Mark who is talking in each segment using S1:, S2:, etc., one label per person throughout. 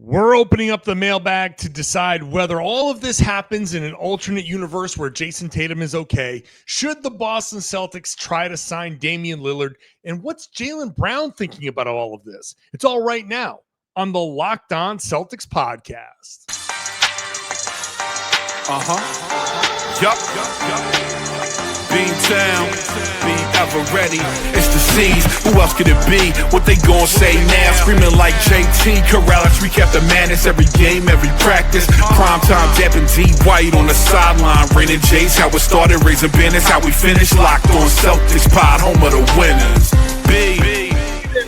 S1: We're opening up the mailbag to decide whether all of this happens in an alternate universe where Jayson Tatum is okay. Should the Boston Celtics try to sign Damian Lillard? And what's Jaylen Brown thinking about all of this? It's all right now on the Locked On Celtics podcast.
S2: Yup. Beantown, be ever ready. It's the C's. Who else could it be? What they gon' say now? Screaming like JT, Karalis. Recap the madness every game, every practice. Primetime Depp and D White on the sideline. Raining J's, how it started, raising banners, how we finished. Locked On Celtics pod, home of the winners.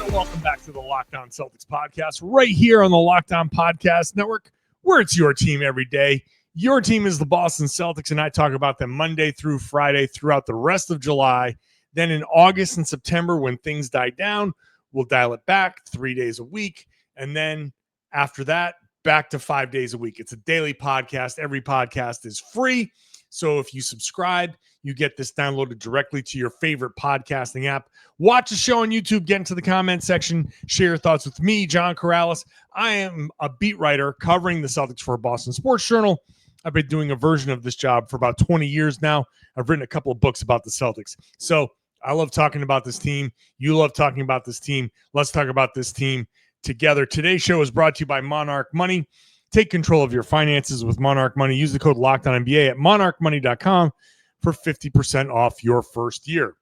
S1: Welcome back to the Locked On Celtics podcast, right here on the Locked On Podcast Network, where it's your team every day. Your team is the Boston Celtics, and I talk about them Monday through Friday throughout the rest of July. Then in August and September, when things die down, we'll dial it back 3 days a week. And then after that, back to 5 days a week. It's a daily podcast. Every podcast is free. So if you subscribe, you get this downloaded directly to your favorite podcasting app. Watch the show on YouTube, get into the comment section, share your thoughts with me, John Karalis. I am a beat writer covering the Celtics for Boston Sports Journal. I've been doing a version of this job for about 20 years now. I've written a couple of books about the Celtics. So I love talking about this team. You love talking about this team. Let's talk about this team together. Today's show is brought to you by Monarch Money. Take control of your finances with Monarch Money. Use the code LOCKEDONNBA at monarchmoney.com for 50% off your first year.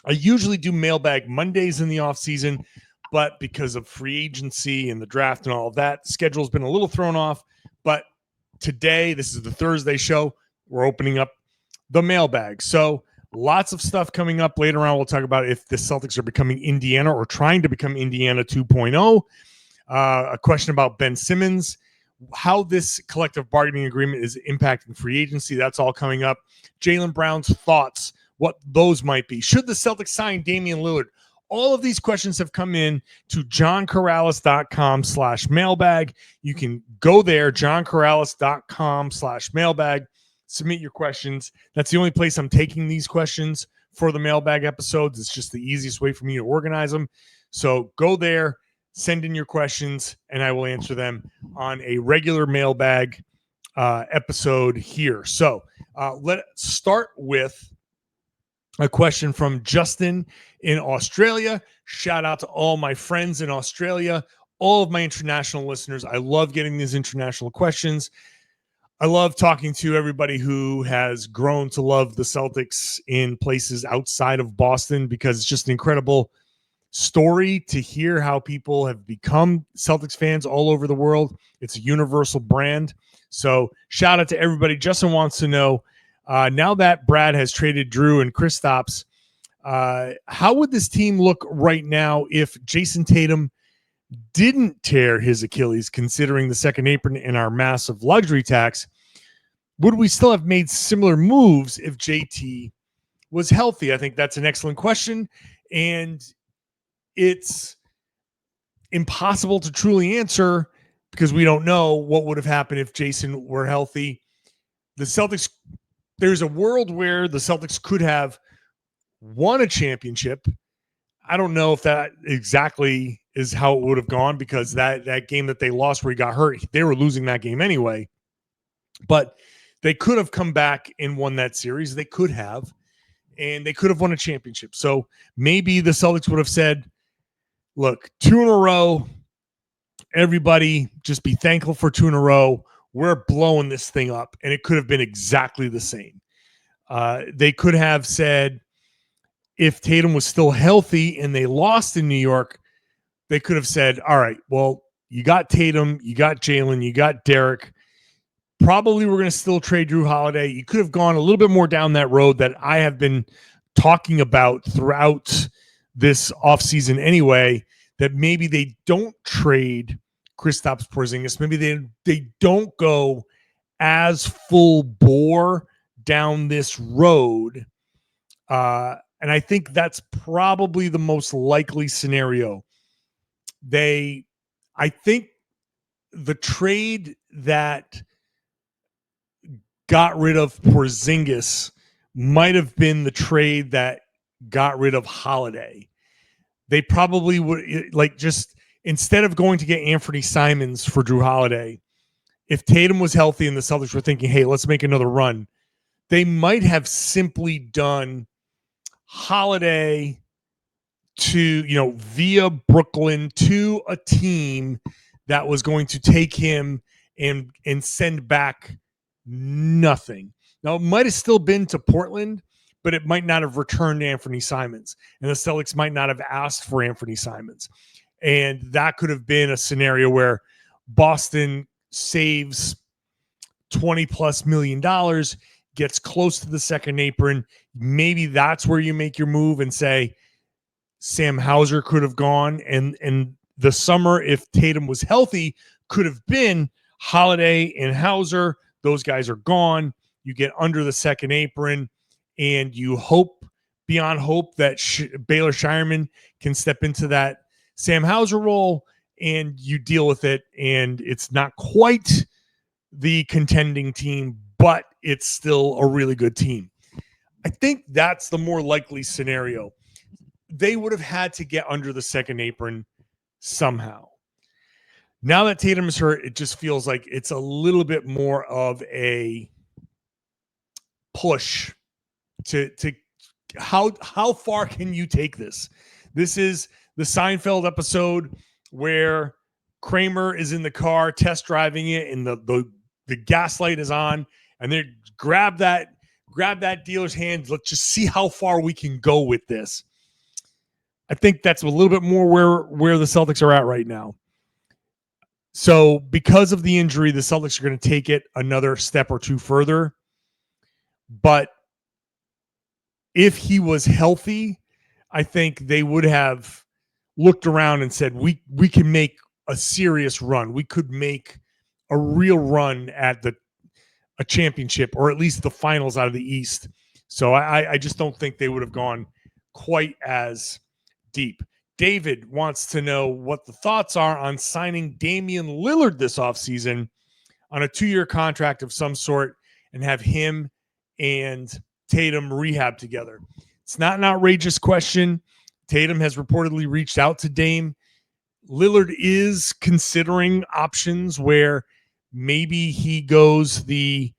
S1: I usually do Mailbag Mondays in the offseason, but because of free agency and the draft and all of that, the schedule's been a little thrown off. But today, this is the Thursday show, we're opening up the mailbag. So lots of stuff coming up later on. We'll talk about if the Celtics are becoming Indiana or trying to become Indiana 2.0. A question about Ben Simmons, how this collective bargaining agreement is impacting free agency. That's all coming up. Jaylen Brown's thoughts, what those might be. Should the Celtics sign Damian Lillard? All of these questions have come in to johnkaralis.com/mailbag. You can go there, johnkaralis.com/mailbag. Submit your questions. That's the only place I'm taking these questions for the mailbag episodes. It's just the easiest way for me to organize them. So go there, send in your questions, and I will answer them on a regular mailbag episode here. So let's start with a question from Justin in Australia. Shout out to all my friends in Australia, all of my international listeners. I love getting these international questions. I love talking to everybody who has grown to love the Celtics in places outside of Boston, because it's just an incredible story to hear how people have become Celtics fans all over the world. It's a universal brand. So shout out to everybody. Justin wants to know, now that Brad has traded Drew and Kristaps, how would this team look right now if Jayson Tatum didn't tear his Achilles, considering the second apron and our massive luxury tax? Would we still have made similar moves if JT was healthy? I think that's an excellent question, and it's impossible to truly answer because we don't know what would have happened if Jayson were healthy. The Celtics, there's a world where the Celtics could have won a championship. I don't know if that exactly is how it would have gone, because that game that they lost where he got hurt, they were losing that game anyway. But they could have come back and won that series. They could have, and they could have won a championship. So maybe the Celtics would have said, look, 2 in a row, everybody just be thankful for 2 in a row. We're blowing this thing up. And it could have been exactly the same. They could have said, if Tatum was still healthy and they lost in New York, they could have said, all right, well, you got Tatum, you got Jaylen, you got Derek. Probably we're going to still trade Drew Holiday. You could have gone a little bit more down that road that I have been talking about throughout this offseason anyway, that maybe they don't trade Kristaps Porzingis. Maybe they don't go as full bore down this road. And I think that's probably the most likely scenario. I think the trade that got rid of Porzingis might have been the trade that got rid of Holiday. They probably would, like, just instead of going to get Anthony Simons for Drew Holiday, if Tatum was healthy and the Celtics were thinking, hey, let's make another run, they might have simply done Holiday to, via Brooklyn to a team that was going to take him and send back nothing. Now, it might have still been to Portland, but it might not have returned Anthony Simons, and the Celtics might not have asked for Anthony Simons. And that could have been a scenario where Boston saves $20+ million, gets close to the second apron. Maybe that's where you make your move and say Sam Hauser could have gone. And the summer, if Tatum was healthy, could have been Holiday and Hauser. Those guys are gone. You get under the second apron, and you hope beyond hope that Baylor Shireman can step into that Sam Hauser role, and you deal with it. And it's not quite the contending team, but it's still a really good team. I think that's the more likely scenario. They would have had to get under the second apron somehow. Now that Tatum is hurt, it just feels like it's a little bit more of a push to how far can you take this? This is the Seinfeld episode where Kramer is in the car test driving it, and the gas light is on, and they grab that dealer's hand. Let's just see how far we can go with this. I think that's a little bit more where the Celtics are at right now. So because of the injury, the Celtics are going to take it another step or two further. But if he was healthy, I think they would have looked around and said, we can make a serious run. We could make a real run at a championship, or at least the finals out of the East. So I just don't think they would have gone quite as deep. David wants to know what the thoughts are on signing Damian Lillard this offseason on a 2-year contract of some sort and have him and Tatum rehab together. It's not an outrageous question. Tatum has reportedly reached out to Dame. Lillard is considering options where maybe he goes the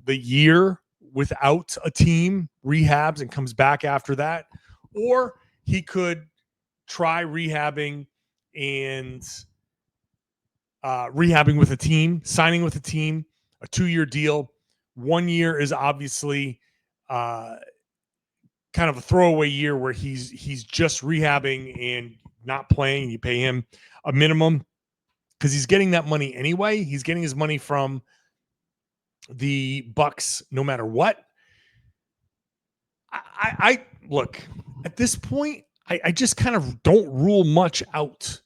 S1: year without a team, rehabs, and comes back after that. Or he could try rehabbing and rehabbing with a team, signing with a team, a 2-year deal. 1 year is obviously kind of a throwaway year where he's just rehabbing and not playing. You pay him a minimum because he's getting that money anyway. He's getting his money from the Bucks no matter what. I look, at this point, I just kind of don't rule much out.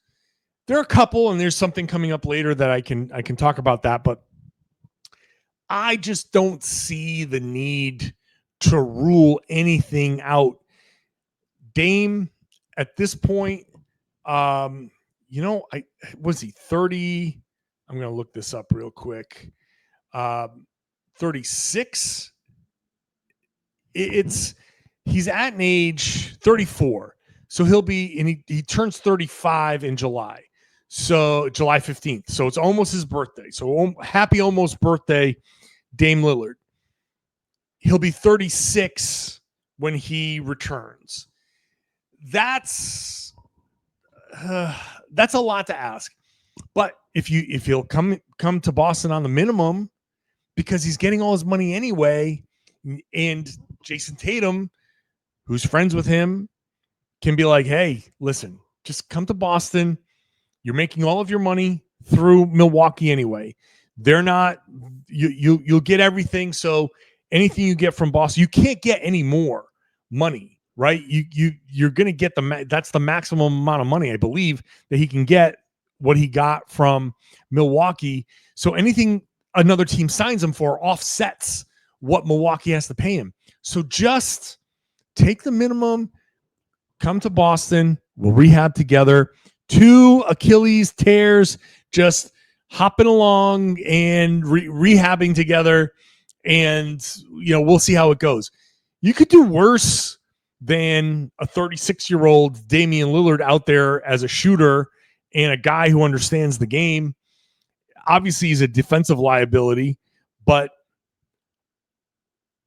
S1: There are a couple, and there's something coming up later that I can talk about that, but I just don't see the need to rule anything out. Dame, at this point, was he 30? I'm going to look this up real quick. 36. He's at an age 34. So he'll be, and he turns 35 in July. So July 15th. So it's almost his birthday. So happy almost birthday, Dame Lillard. He'll be 36 when he returns. That's a lot to ask. But if he'll come to Boston on the minimum because he's getting all his money anyway, and Jayson Tatum, who's friends with him, can be like, hey, listen, just come to Boston. You're making all of your money through Milwaukee anyway. They're not, you'll get everything. So anything you get from Boston, you can't get any more money, right? You're going to get that's the maximum amount of money, I believe, that he can get, what he got from Milwaukee. So anything another team signs him for offsets what Milwaukee has to pay him. So just take the minimum, come to Boston, we'll rehab together. 2 Achilles tears, just hopping along and rehabbing together, and we'll see how it goes. You could do worse than a 36-year-old Damian Lillard out there as a shooter and a guy who understands the game. Obviously, he's a defensive liability, but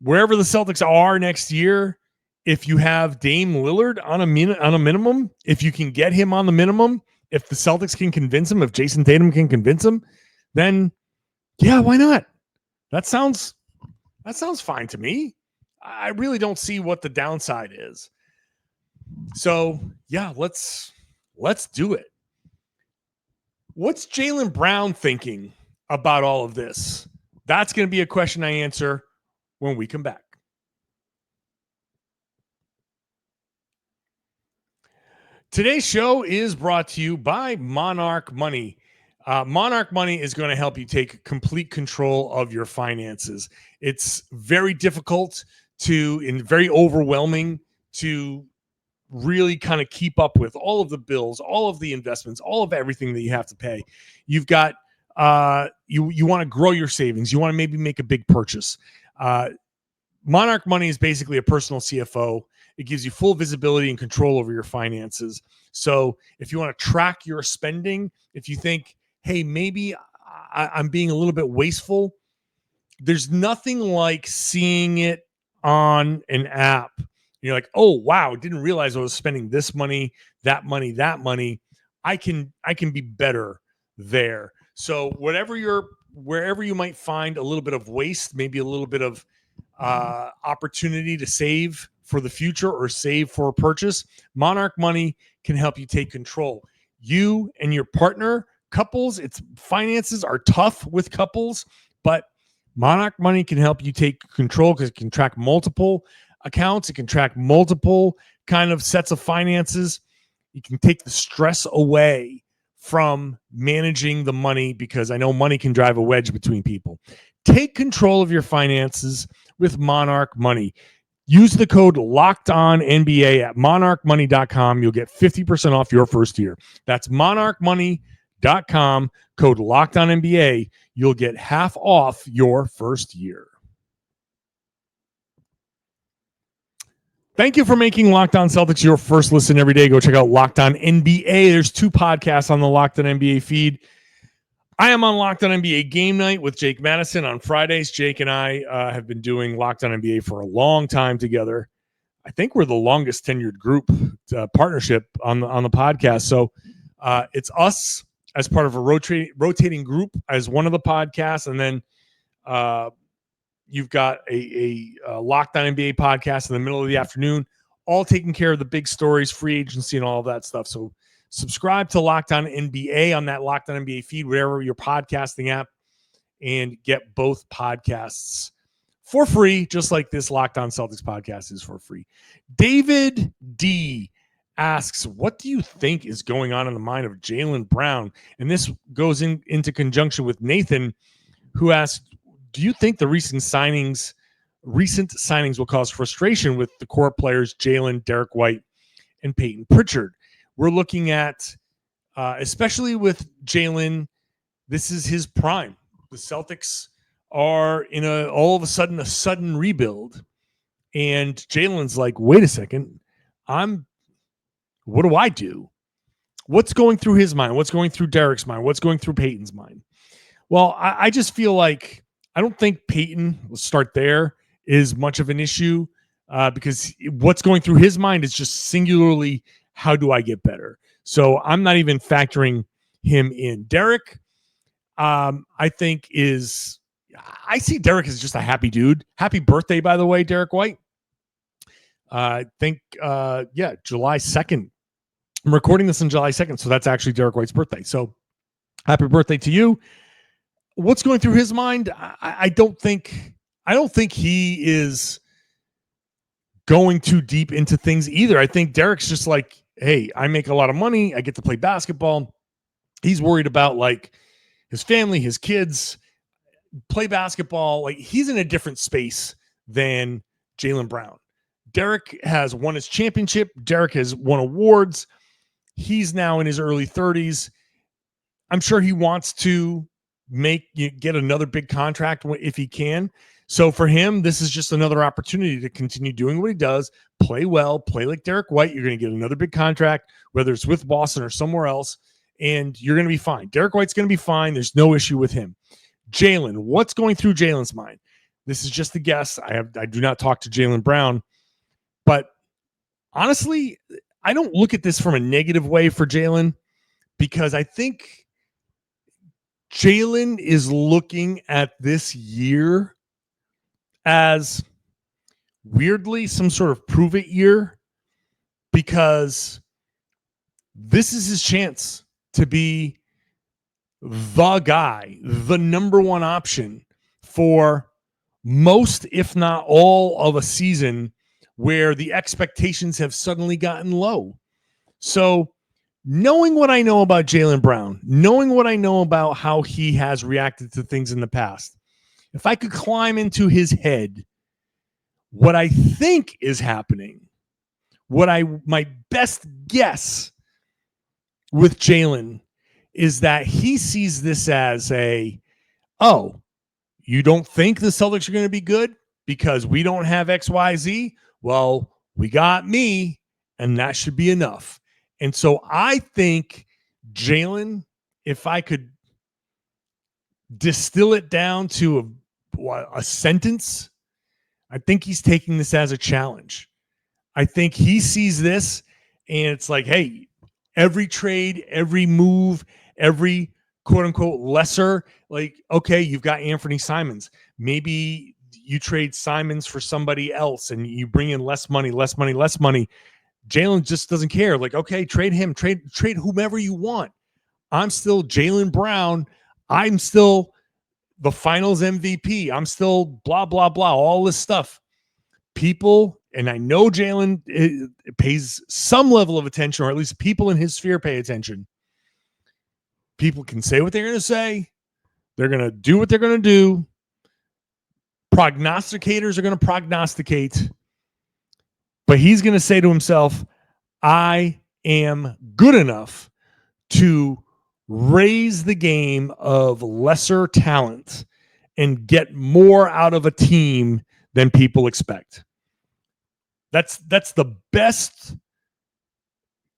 S1: wherever the Celtics are next year, if you have Dame Lillard on a minimum, if you can get him on the minimum, if the Celtics can convince him, if Jayson Tatum can convince him, then yeah, why not? That sounds fine to me. I really don't see what the downside is. So yeah, let's do it. What's Jaylen Brown thinking about all of this? That's going to be a question I answer when we come back. Today's show is brought to you by Monarch Money. Monarch Money is going to help you take complete control of your finances. It's very difficult and very overwhelming to really kind of keep up with all of the bills, all of the investments, all of everything that you have to pay. You've got you want to grow your savings. You want to maybe make a big purchase. Monarch Money is basically a personal CFO. It gives you full visibility and control over your finances. So if you want to track your spending, if you think, hey, maybe I'm being a little bit wasteful, there's nothing like seeing it on an app. You're like, oh, wow, didn't realize I was spending this money, that money, that money. I can be better there. So wherever you might find a little bit of waste, maybe a little bit of opportunity to save for the future or save for a purchase, Monarch Money can help you take control. You and your partner, couples, finances are tough with couples, but Monarch Money can help you take control because it can track multiple accounts. It can track multiple kind of sets of finances. You can take the stress away from managing the money, because I know money can drive a wedge between people. Take control of your finances with Monarch Money. Use the code LOCKEDONNBA at monarchmoney.com. You'll get 50% off your first year. That's monarchmoney.com, code LOCKEDONNBA. You'll get half off your first year. Thank you for making Locked On Celtics your first listen every day. Go check out Locked On NBA. There's 2 podcasts on the Locked On NBA feed. I am on Locked On NBA Game Night with Jake Madison on Fridays. Jake and I have been doing Locked On NBA for a long time together. I think we're the longest tenured group partnership on the podcast. So it's us as part of a rotating group as one of the podcasts, and then you've got a Locked On NBA podcast in the middle of the afternoon, all taking care of the big stories, free agency, and all of that stuff. So subscribe to Locked On NBA on that Locked On NBA feed, wherever your podcasting app, and get both podcasts for free, just like this Locked On Celtics podcast is for free. David D asks, what do you think is going on in the mind of Jaylen Brown? And this goes into conjunction with Nathan, who asked, do you think the recent signings will cause frustration with the core players, Jaylen, Derek White, and Peyton Pritchard? We're looking at, especially with Jaylen, this is his prime. The Celtics are in all of a sudden rebuild. And Jaylen's like, wait a second, what do I do? What's going through his mind? What's going through Derek's mind? What's going through Peyton's mind? Well, I just feel like I don't think Peyton, let's start there, is much of an issue because what's going through his mind is just singularly, how do I get better? So I'm not even factoring him in. Derek, I see Derek as just a happy dude. Happy birthday, by the way, Derek White. I think, July 2nd. I'm recording this on July 2nd, so that's actually Derek White's birthday. So happy birthday to you. What's going through his mind? I don't think he is going too deep into things either. I think Derek's just like, hey, I make a lot of money. I get to play basketball. He's worried about like his family, his kids, play basketball. Like he's in a different space than Jaylen Brown. Derek has won his championship. Derek has won awards. He's now in his early 30s. I'm sure he wants to get another big contract if he can. So for him, this is just another opportunity to continue doing what he does, play well, play like Derek White. You're going to get another big contract, whether it's with Boston or somewhere else, and you're going to be fine. Derek White's going to be fine. There's no issue with him. Jaylen, what's going through Jaylen's mind? This is just a guess. I do not talk to Jaylen Brown, but honestly, I don't look at this from a negative way for Jaylen, because I think Jaylen is looking at this year as weirdly some sort of prove it year, because this is his chance to be the guy, the number one option for most, if not all, of a season where the expectations have suddenly gotten low. So knowing what I know about Jaylen Brown, knowing what I know about how he has reacted to things in the past, if I could climb into his head, what I think is happening, my best guess with Jaylen is that he sees this as oh, you don't think the Celtics are going to be good because we don't have XYZ? Well, we got me, and that should be enough. And so I think Jaylen, if I could distill it down to a sentence, I think he's taking this as a challenge. I think he sees this and it's like, hey, every trade, every move, every quote unquote lesser, like, okay, you've got Anthony Simons. Maybe you trade Simons for somebody else and you bring in less money. Jaylen just doesn't care. Like, okay, trade him, trade whomever you want. I'm still Jaylen Brown. I'm still the finals MVP. I'm still blah, blah, blah, all this stuff. People, and I know Jaylen pays some level of attention, or at least people in his sphere pay attention. People can say what they're going to say. They're going to do what they're going to do. Prognosticators are going to prognosticate. But he's going to say to himself, I am good enough to raise the game of lesser talent and get more out of a team than people expect. That's the best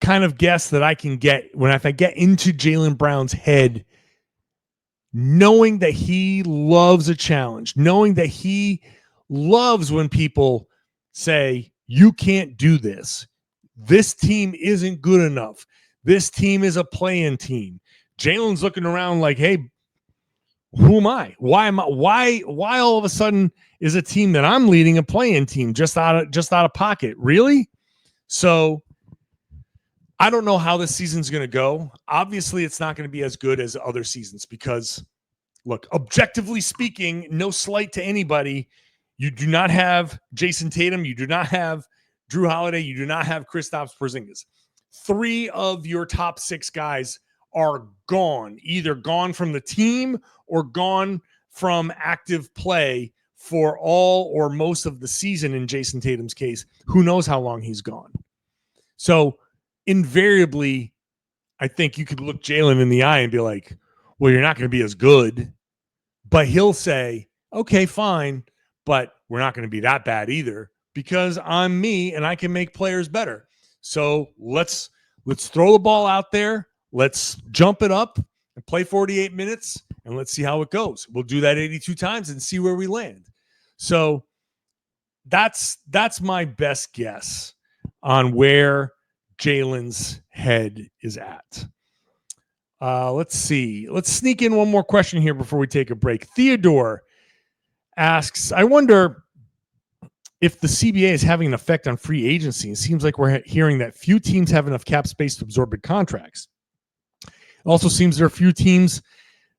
S1: kind of guess that I can get if I get into Jaylen Brown's head, knowing that he loves a challenge, knowing that he loves when people say, you can't do this. This team isn't good enough. This team is a play-in team. Jaylen's looking around like, hey, who am I? Why all of a sudden is a team that I'm leading a play-in team just out of pocket? Really? So I don't know how this season's going to go. Obviously, it's not going to be as good as other seasons because, look, objectively speaking, no slight to anybody, you do not have Jayson Tatum. You do not have Drew Holiday. You do not have Kristaps Porzingis. 3 of your top 6 guys are gone, either gone from the team or gone from active play for all or most of the season in Jayson Tatum's case. Who knows how long he's gone. So invariably, I think you could look Jaylen in the eye and be like, well, you're not going to be as good. But he'll say, okay, fine, but we're not going to be that bad either because I'm me and I can make players better. So let's throw the ball out there. Let's jump it up and play 48 minutes and let's see how it goes. We'll do that 82 times and see where we land. So that's my best guess on where Jaylen's head is at. Let's see. Let's sneak in one more question here before we take a break. Theodore asks, I wonder if the CBA is having an effect on free agency. It seems like we're hearing that few teams have enough cap space to absorb big contracts. It also seems there are few teams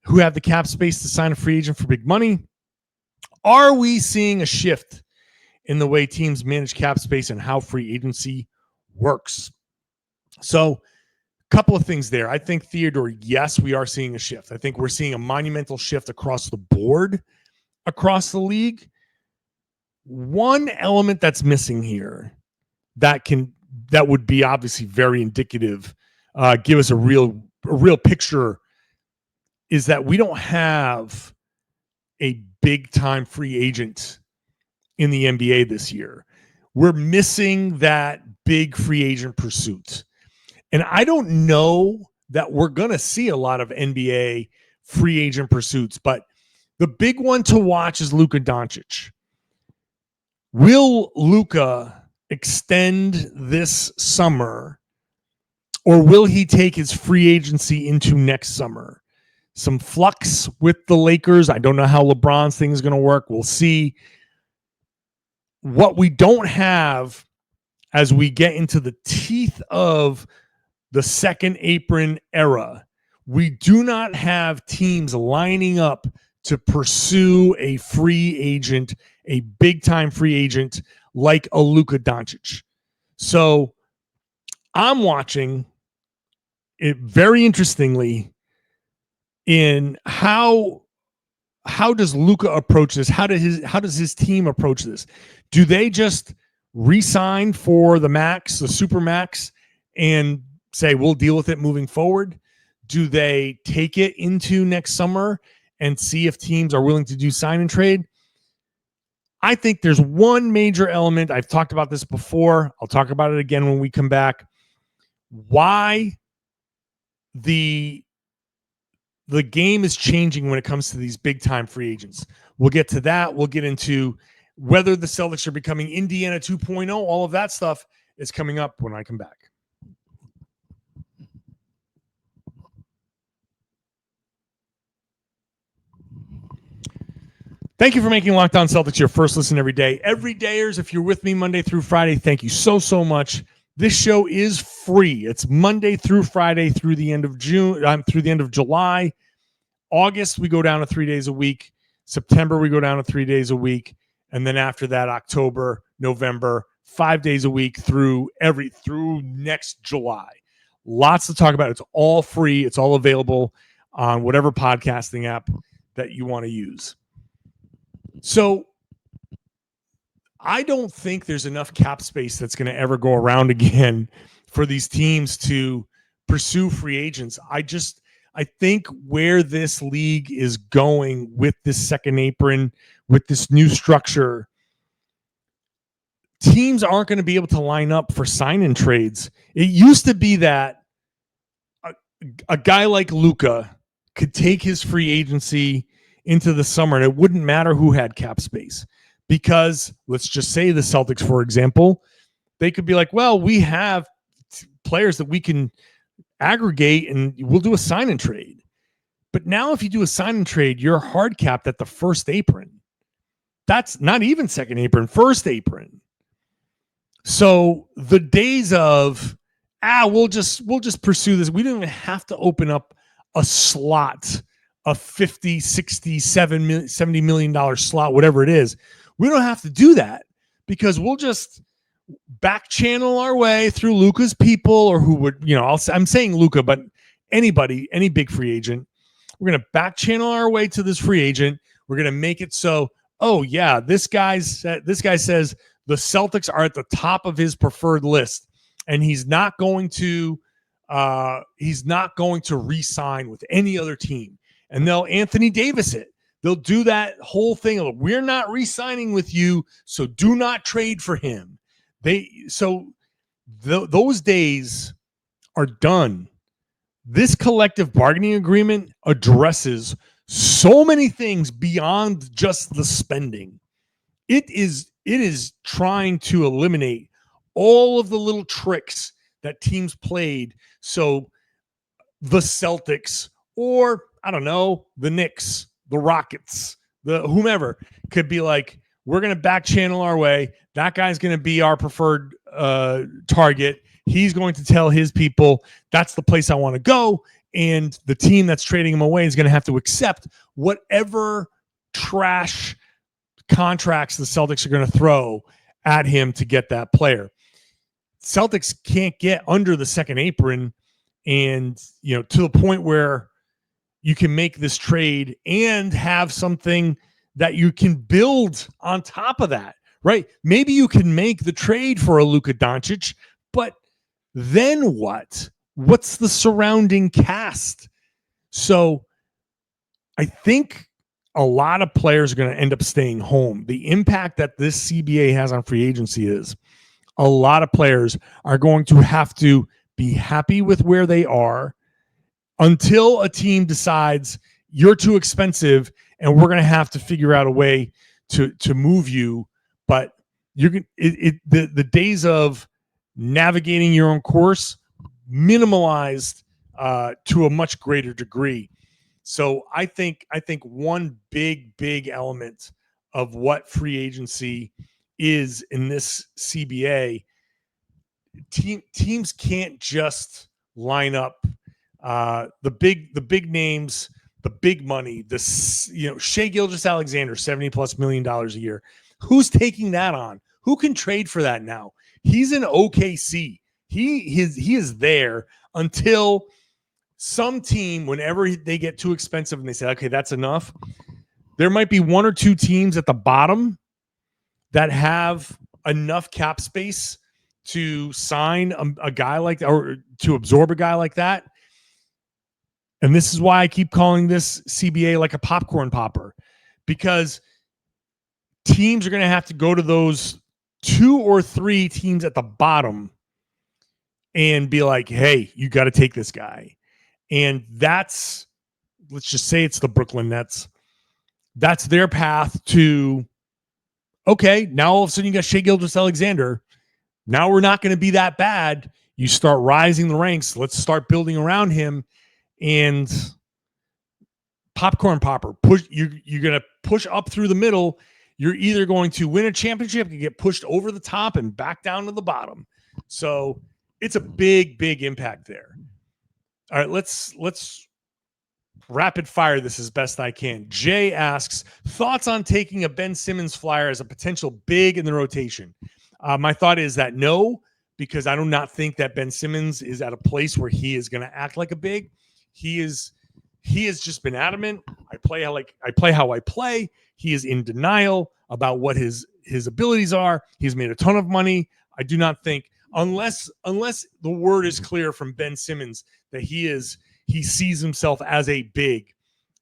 S1: who have the cap space to sign a free agent for big money. Are we seeing a shift in the way teams manage cap space and how free agency works? So a couple of things there. I think, Theodore, yes, we are seeing a shift. I think we're seeing a monumental shift across the board, across the league. One element that's missing here that would be obviously very indicative, give us a real picture, is that we don't have a big time free agent in the NBA this year. We're missing that big free agent pursuit. And I don't know that we're going to see a lot of NBA free agent pursuits, but the big one to watch is Luka Doncic. Will Luka extend this summer, or will he take his free agency into next summer? Some flux with the Lakers. I don't know how LeBron's thing is going to work. We'll see. What we don't have as we get into the teeth of the second apron era, we do not have teams lining up to pursue a free agent, a big-time free agent like a Luka Doncic. So I'm watching it very interestingly in how does Luka approach this? How does his team approach this? Do they just re-sign for the max, the super max, and say we'll deal with it moving forward? Do they take it into next summer and see if teams are willing to do sign and trade? I think there's one major element. I've talked about this before. I'll talk about it again when we come back. Why the game is changing when it comes to these big-time free agents. We'll get to that. We'll get into whether the Celtics are becoming Indiana 2.0. All of that stuff is coming up when I come back. Thank you for making Locked On Celtics your first listen every day. Everydayers, if you're with me Monday through Friday, thank you so much. This show is free. It's Monday through Friday through the end of June, through the end of July. August, we go down to 3 days a week. September, we go down to 3 days a week. And then after that, October, November, 5 days a week through next July. Lots to talk about. It's all free. It's all available on whatever podcasting app that you want to use. So I don't think there's enough cap space that's going to ever go around again for these teams to pursue free agents. I think where this league is going with this second apron, with this new structure, teams aren't going to be able to line up for sign-in trades. It used to be that a guy like Luka could take his free agency into the summer and it wouldn't matter who had cap space. Because let's just say the Celtics, for example, they could be like, well, we have players that we can aggregate and we'll do a sign and trade. But now if you do a sign and trade, you're hard capped at the first apron. That's not even second apron, first apron. So the days of, we'll just pursue this. We don't even have to open up a slot, a $50, $60, $70 million slot, whatever it is. We don't have to do that because we'll just back channel our way through Luka's people, or who would, I'm saying Luka, but anybody, any big free agent, we're going to back channel our way to this free agent. We're going to make it so, this guy says the Celtics are at the top of his preferred list and he's not going to re-sign with any other team. And they'll Anthony Davis it. They'll do that whole thing of, we're not re-signing with you, so do not trade for him. Those days are done. This collective bargaining agreement addresses so many things beyond just the spending. It is trying to eliminate all of the little tricks that teams played. So the Celtics, or I don't know, the Knicks, the Rockets, the whomever could be like, we're going to back channel our way. That guy's going to be our preferred target. He's going to tell his people that's the place I want to go. And the team that's trading him away is going to have to accept whatever trash contracts the Celtics are going to throw at him to get that player. Celtics can't get under the second apron and, to the point where you can make this trade and have something that you can build on top of that, right? Maybe you can make the trade for a Luka Doncic, but then what? What's the surrounding cast? So I think a lot of players are going to end up staying home. The impact that this CBA has on free agency is a lot of players are going to have to be happy with where they are until a team decides you're too expensive and we're going to have to figure out a way to move you. But the days of navigating your own course minimalized to a much greater degree. So I think one big element of what free agency is in this CBA, teams can't just line up the big names, the big money, Shai Gilgeous-Alexander, $70+ million a year. Who's taking that on? Who can trade for that now? He's in OKC. He is there until some team, whenever they get too expensive and they say, okay, that's enough. There might be one or two teams at the bottom that have enough cap space to sign a guy like that, or to absorb a guy like that. And this is why I keep calling this CBA like a popcorn popper, because teams are going to have to go to those 2 or 3 teams at the bottom and be like, hey, you got to take this guy. And let's just say it's the Brooklyn Nets. That's their path to, okay, now all of a sudden you got Shai Gilgeous-Alexander. Now we're not going to be that bad. You start rising the ranks. Let's start building around him. And popcorn popper, you're going to push up through the middle. You're either going to win a championship and get pushed over the top and back down to the bottom. So it's a big impact there. All right, let's rapid fire this as best I can. Jay asks, thoughts on taking a Ben Simmons flyer as a potential big in the rotation? My thought is that no, because I do not think that Ben Simmons is at a place where he is going to act like a big. He has just been adamant. I play how I play. He is in denial about what his abilities are. He's made a ton of money. I do not think, unless the word is clear from Ben Simmons that he sees himself as a big,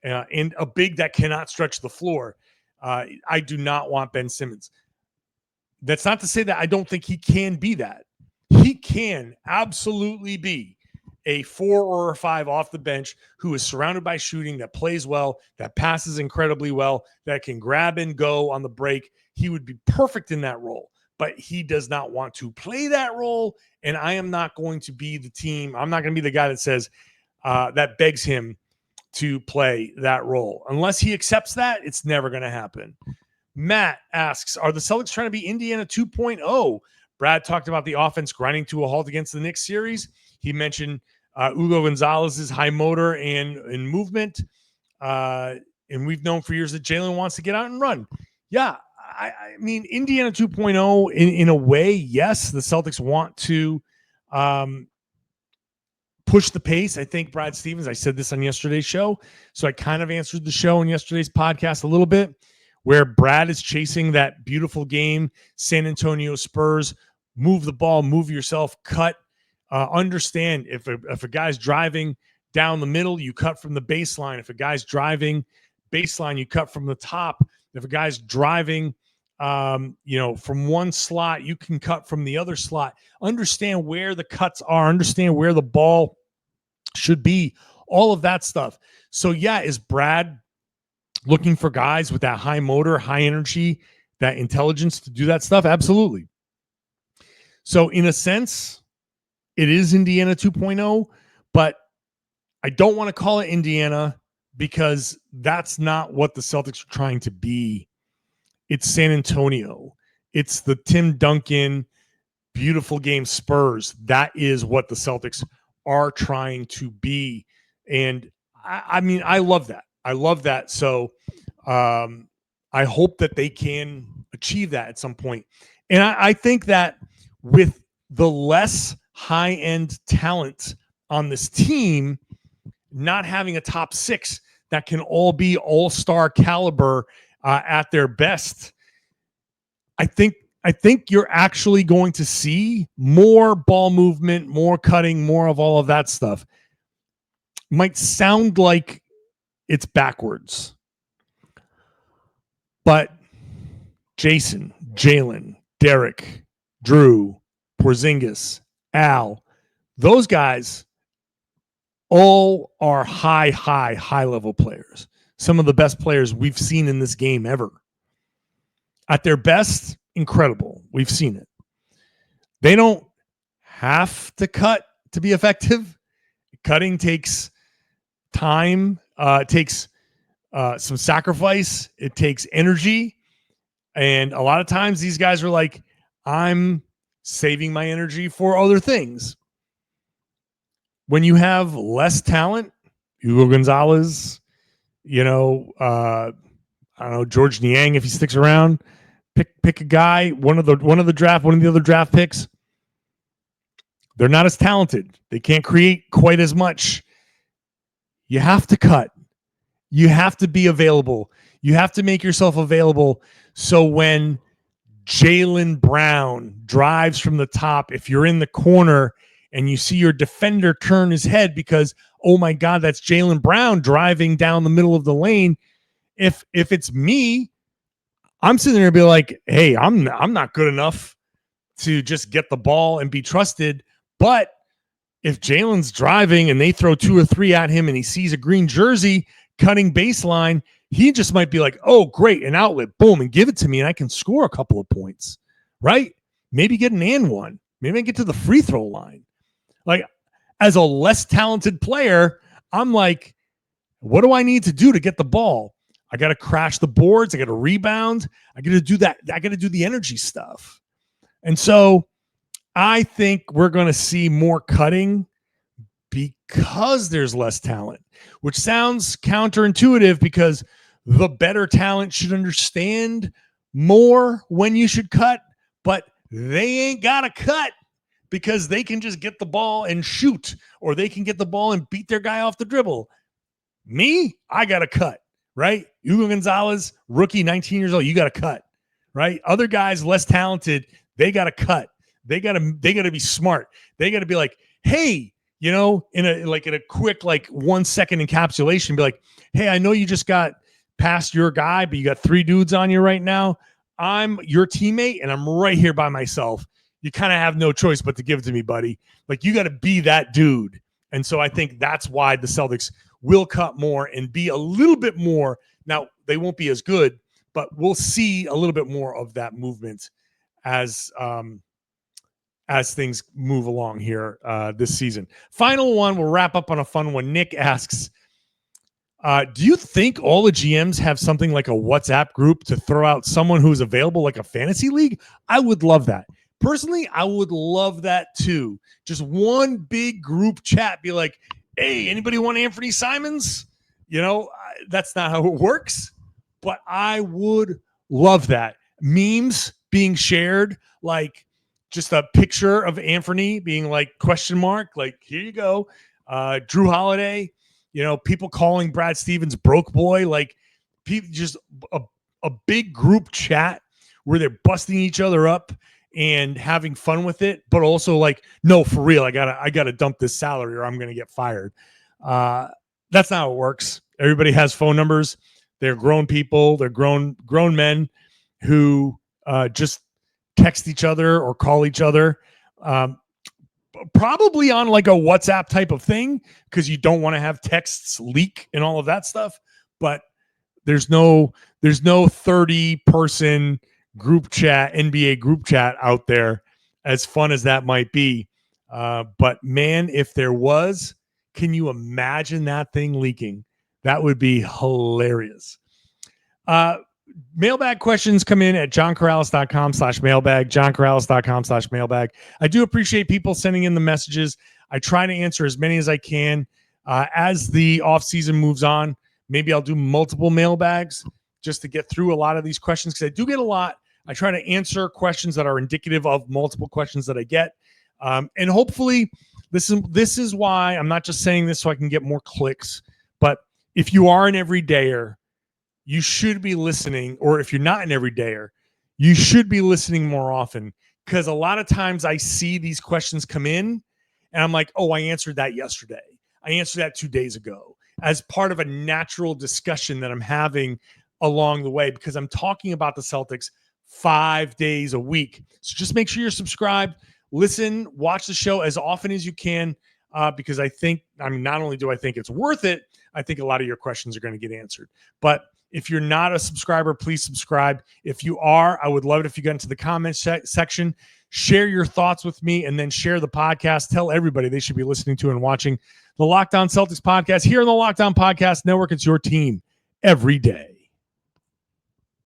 S1: and a big that cannot stretch the floor. I do not want Ben Simmons. That's not to say that I don't think he can be that. He can absolutely be a 4 or a 5 off the bench who is surrounded by shooting, that plays well, that passes incredibly well, that can grab and go on the break. He would be perfect in that role, but he does not want to play that role. And I am not going to be the team. I'm not going to be the guy that says that begs him to play that role. Unless he accepts that, it's never going to happen. Matt asks, are the Celtics trying to be Indiana 2.0? Brad talked about the offense grinding to a halt against the Knicks series. He mentioned Hugo Gonzalez's high motor and movement. And we've known for years that Jaylen wants to get out and run. Yeah, I mean, Indiana 2.0 in a way, yes, the Celtics want to push the pace. I think Brad Stevens, I said this on yesterday's show, so I kind of answered the show in yesterday's podcast a little bit, where Brad is chasing that beautiful game, San Antonio Spurs, move the ball, move yourself, cut. Understand if a guy's driving down the middle, you cut from the baseline. If a guy's driving baseline, you cut from the top. If a guy's driving, from one slot, you can cut from the other slot. Understand where the cuts are. Understand where the ball should be. All of that stuff. So yeah, is Brad looking for guys with that high motor, high energy, that intelligence to do that stuff? Absolutely. So in a sense, it is Indiana 2.0, but I don't want to call it Indiana because that's not what the Celtics are trying to be. It's San Antonio. It's the Tim Duncan beautiful game Spurs. That is what the Celtics are trying to be. And I mean, I love that. I love that. So I hope that they can achieve that at some point. And I think that with the less high-end talent on this team, not having a top 6 that can all be all-star caliber at their best, I think you're actually going to see more ball movement, more cutting, more of all of that stuff. Might sound like it's backwards, But Jason, Jaylen, Derek, Drew, Porzingis, Al, those guys all are high level players. Some of the best players we've seen in this game ever. At their best, incredible. We've seen it. They don't have to cut to be effective. Cutting takes time. It takes some sacrifice. It takes energy. And a lot of times these guys are like, I'm saving my energy for other things. When you have less talent, Hugo Gonzalez, I don't know, George Niang, if he sticks around, pick a guy, one of the other draft picks. They're not as talented. They can't create quite as much. You have to cut. You have to be available. You have to make yourself available. So when Jaylen Brown drives from the top, if you're in the corner and you see your defender turn his head because, oh my God, that's Jaylen Brown driving down the middle of the lane. If it's me, I'm sitting there and be like, hey, I'm not good enough to just get the ball and be trusted. But if Jaylen's driving and they throw 2 or 3 at him and he sees a green jersey cutting baseline, he just might be like, oh, great, an outlet, boom, and give it to me and I can score a couple of points, right? Maybe get an and one. Maybe I get to the free throw line. Like, as a less talented player, I'm like, what do I need to do to get the ball? I got to crash the boards. I got to rebound. I got to do that. I got to do the energy stuff. And so I think we're going to see more cutting because there's less talent, which sounds counterintuitive because the better talent should understand more when you should cut, but they ain't got to cut because they can just get the ball and shoot, or they can get the ball and beat their guy off the dribble. Me, I got to cut, right? Hugo Gonzalez, rookie, 19 years old, you got to cut, right? Other guys, less talented, they got to cut. They got to be smart. They got to be like, hey, in a quick, 1 second encapsulation, be like, hey, I know you just got past your guy, but you got 3 dudes on you right now. I'm your teammate and I'm right here by myself. You kind of have no choice but to give it to me, buddy. Like, you got to be that dude. And so I think that's why the Celtics will cut more and be a little bit more. Now, they won't be as good, but we'll see a little bit more of that movement as things move along here this season. Final one, we'll wrap up on a fun one. Nick asks, do you think all the GMs have something like a WhatsApp group to throw out someone who's available, like a fantasy league? I would love that. Personally, I would love that too. Just one big group chat. Be like, hey, anybody want Anthony Simons? That's not how it works, but I would love that. Memes being shared, like just a picture of Anthony being like question mark, like, here you go. Drew Holiday, people calling Brad Stevens broke boy, like just a big group chat where they're busting each other up and having fun with it, but also like, no, for real, I gotta dump this salary or I'm gonna get fired. That's not how it works. Everybody has phone numbers. They're grown people. They're grown men who just text each other or call each other, probably on like a WhatsApp type of thing, because you don't want to have texts leak and all of that stuff. But there's no 30-person group chat, NBA group chat out there, as fun as that might be. But man, if there was, can you imagine that thing leaking? That would be hilarious. Mailbag questions come in at johnkaralis.com/mailbag, johnkaralis.com/mailbag. I do appreciate people sending in the messages. I try to answer as many as I can. As the offseason moves on, maybe I'll do multiple mailbags just to get through a lot of these questions, because I do get a lot. I try to answer questions that are indicative of multiple questions that I get. And hopefully this is why I'm not just saying this so I can get more clicks, but if you are an everydayer, you should be listening, or if you're not an everydayer, you should be listening more often, because a lot of times I see these questions come in and I'm like, oh, I answered that yesterday. I answered that 2 days ago, as part of a natural discussion that I'm having along the way because I'm talking about the Celtics 5 days a week. So just make sure you're subscribed, listen, watch the show as often as you can because not only do I think it's worth it, I think a lot of your questions are going to get answered. But if you're not a subscriber, please subscribe. If you are, I would love it if you got into the comments section, share your thoughts with me, and then share the podcast. Tell everybody they should be listening to and watching the Locked On Celtics podcast here on the Locked On Podcast Network. It's your team every day.